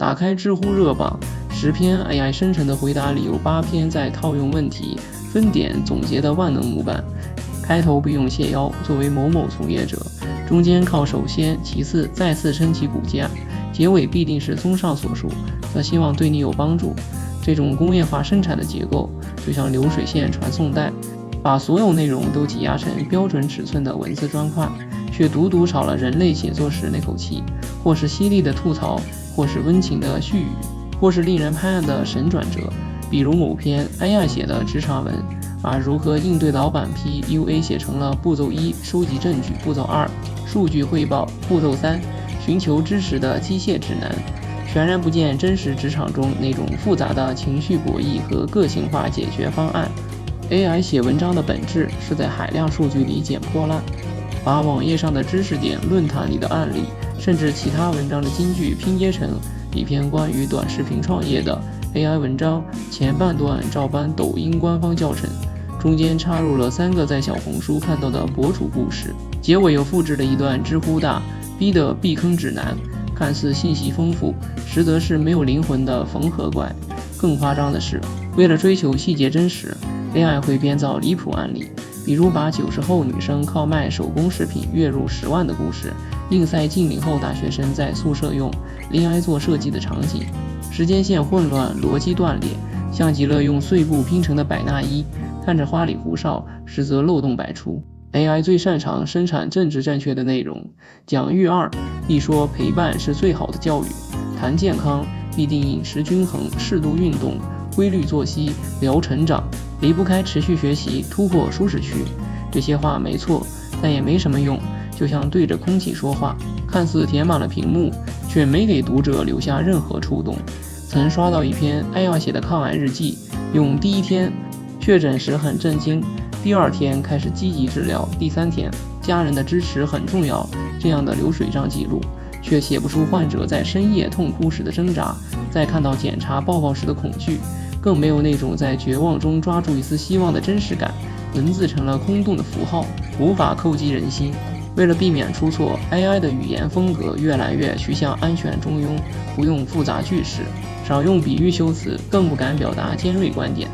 打开知乎热榜，10篇 AI 生成的回答里有8篇在套用问题分点总结的万能模板。开头不用谢腰，作为某某从业者，中间靠首先其次再次撑起骨架，结尾必定是综上所述，则希望对你有帮助。这种工业化生产的结构就像流水线传送带，把所有内容都挤压成标准尺寸的文字砖块，却独独少了人类写作时那口气，或是犀利的吐槽，或是温情的絮语，或是令人拍案的神转折。比如某篇 AI 写的职场文，把如何应对老板 PUA 写成了步骤1收集证据，步骤2数据汇报，步骤3寻求知识的机械指南，全然不见真实职场中那种复杂的情绪博弈和个性化解决方案。AI 写文章的本质是在海量数据里捡破烂，把网页上的知识点、论坛里的案例，甚至其他文章的金句拼接成一篇关于短视频创业的 AI 文章，前半段照搬抖音官方教程，中间插入了3个在小红书看到的博主故事，结尾又复制了一段知乎大 B 的避坑指南，看似信息丰富，实则是没有灵魂的缝合怪。更夸张的是，为了追求细节真实， AI 会编造离谱案例，比如把90后女生靠卖手工饰品月入10万的故事，硬塞近0后大学生在宿舍用 AI 做设计的场景，时间线混乱，逻辑断裂，像极了用碎布拼成的百纳衣，看着花里胡哨，实则漏洞百出。AI 最擅长生产政治正确的内容，讲育儿必说陪伴是最好的教育，谈健康必定饮食均衡、适度运动、规律作息，聊成长离不开持续学习，突破舒适区。这些话没错，但也没什么用，就像对着空气说话，看似填满了屏幕，却没给读者留下任何触动。曾刷到一篇 AI 写的抗癌日记，用第1天确诊时很震惊，第2天开始积极治疗，第3天家人的支持很重要，这样的流水账记录，却写不出患者在深夜痛哭时的挣扎，在看到检查报告时的恐惧，更没有那种在绝望中抓住一丝希望的真实感。文字成了空洞的符号，无法扣击人心。为了避免出错， AI 的语言风格越来越趋向安全中庸，不用复杂句式，少用比喻修辞，更不敢表达尖锐观点。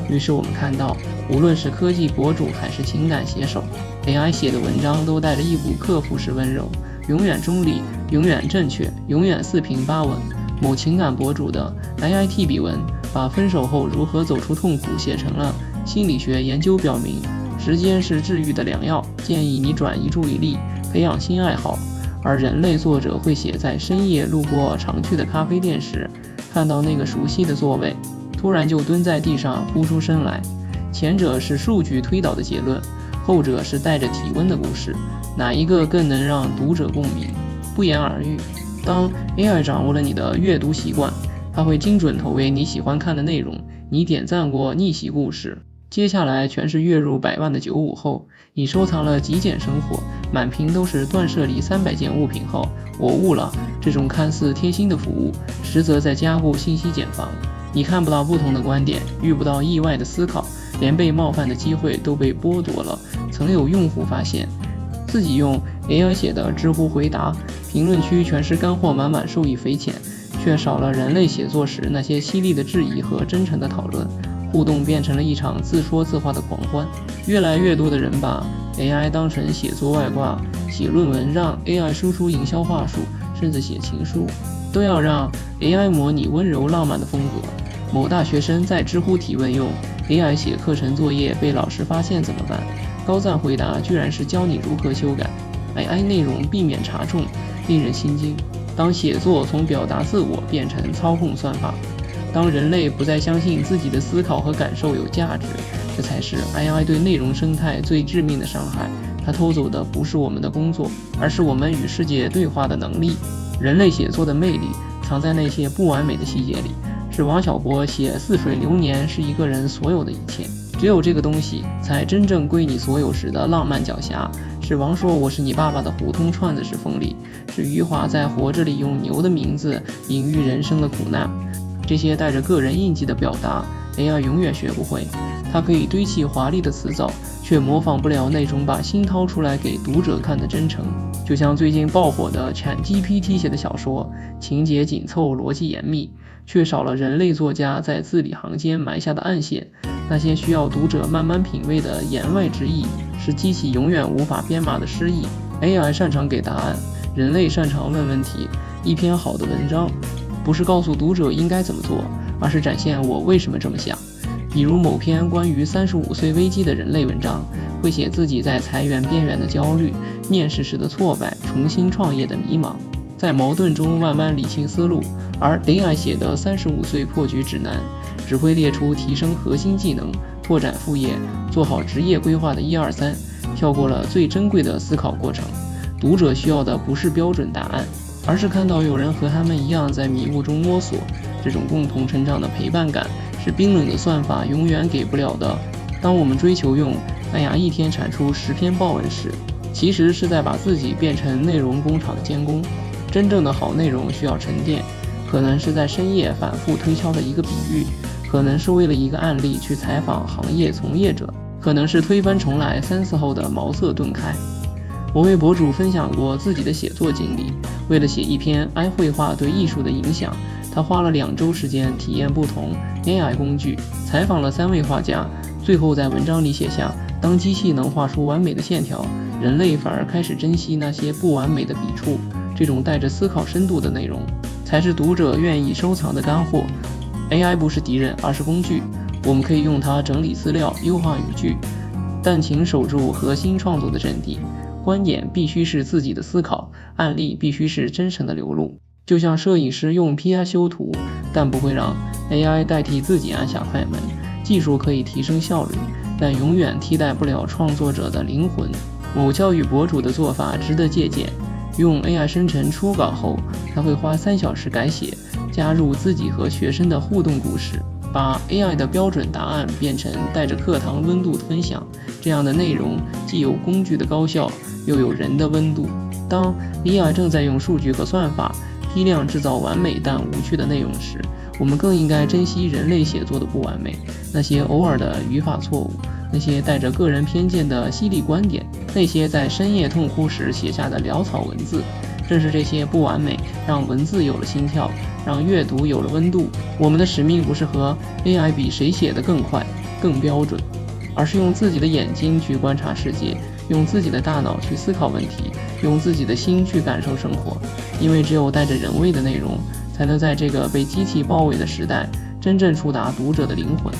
于是我们看到，无论是科技博主还是情感写手， AI 写的文章都带着一股克服式温柔，永远中立，永远正确，永远4平8稳。某情感博主的 AI 替笔文，把分手后如何走出痛苦写成了心理学研究表明，时间是治愈的良药，建议你转移注意力，培养新爱好。而人类作者会写在深夜路过常去的咖啡店时，看到那个熟悉的座位，突然就蹲在地上呼出声来。前者是数据推导的结论，后者是带着体温的故事，哪一个更能让读者共鸣？不言而喻。当 AI 掌握了你的阅读习惯，它会精准投喂你喜欢看的内容。你点赞过逆袭故事，接下来全是月入100万的95后。你收藏了极简生活，满屏都是断舍离300件物品后，我悟了，这种看似贴心的服务，实则在加固信息茧房。你看不到不同的观点，遇不到意外的思考，连被冒犯的机会都被剥夺了。曾有用户发现，自己用 AI 写的知乎回答，评论区全是干货满满，受益匪浅，却少了人类写作时那些犀利的质疑和真诚的讨论，互动变成了一场自说自话的狂欢。越来越多的人把 AI 当成写作外挂，写论文让 AI 输出营销话术，甚至写情书都要让 AI 模拟温柔浪漫的风格。某大学生在知乎提问用 AI 写课程作业被老师发现怎么办？高赞回答居然是教你如何修改。AI 内容避免查重，令人心惊。当写作从表达自我变成操控算法，当人类不再相信自己的思考和感受有价值，这才是 AI 对内容生态最致命的伤害。它偷走的不是我们的工作，而是我们与世界对话的能力。人类写作的魅力藏在那些不完美的细节里，是王小波写似水流年是一个人所有的一切，只有这个东西才真正归你所有时的浪漫狡黠。是王说我是你爸爸的胡同串子时锋利，是余华在活着里用牛的名字隐喻人生的苦难。这些带着个人印记的表达 AI 永远学不会，它可以堆砌华丽的词藻，却模仿不了那种把心掏出来给读者看的真诚。就像最近爆火的 ChatGPT 写的小说，情节紧凑，逻辑严密，却少了人类作家在字里行间埋下的暗线。那些需要读者慢慢品味的言外之意，是机器永远无法编码的诗意。AI 擅长给答案，人类擅长问问题。一篇好的文章，不是告诉读者应该怎么做，而是展现我为什么这么想。比如某篇关于35岁危机的人类文章，会写自己在裁员边缘的焦虑，面试时的挫败，重新创业的迷茫，在矛盾中慢慢理清思路。而 AI 写的35岁破局指南，只会列出提升核心技能、拓展副业、做好职业规划的1、2、3，跳过了最珍贵的思考过程。读者需要的不是标准答案，而是看到有人和他们一样在迷雾中摸索。这种共同成长的陪伴感，是冰冷的算法永远给不了的。当我们追求用一天产出10篇爆文时，其实是在把自己变成内容工厂的监工。真正的好内容需要沉淀，可能是在深夜反复推敲的一个比喻，可能是为了一个案例去采访行业从业者，可能是推翻重来3、4后的茅塞顿开。我为博主分享过自己的写作经历，为了写一篇AI绘画对艺术的影响，他花了2周时间体验不同 AI 工具，采访了3位画家，最后在文章里写下，当机器能画出完美的线条，人类反而开始珍惜那些不完美的笔触。这种带着思考深度的内容，才是读者愿意收藏的干货。AI 不是敌人，而是工具，我们可以用它整理资料，优化语句，但请守住核心创作的阵地。观点必须是自己的思考，案例必须是真诚的流露。就像摄影师用 PI 修图，但不会让 AI 代替自己按下快门。技术可以提升效率，但永远替代不了创作者的灵魂。某教育博主的做法值得借鉴，用 AI 生成初稿后，他会花3小时改写，加入自己和学生的互动故事，把 AI 的标准答案变成带着课堂温度的分享。这样的内容既有工具的高效，又有人的温度。当 AI 正在用数据和算法批量制造完美但无趣的内容时，我们更应该珍惜人类写作的不完美，那些偶尔的语法错误，那些带着个人偏见的犀利观点，那些在深夜痛哭时写下的潦草文字。正是这些不完美，让文字有了心跳，让阅读有了温度。我们的使命不是和 AI 比谁写得更快、更标准，而是用自己的眼睛去观察世界，用自己的大脑去思考问题，用自己的心去感受生活。因为只有带着人味的内容，才能在这个被机器包围的时代，真正触达读者的灵魂。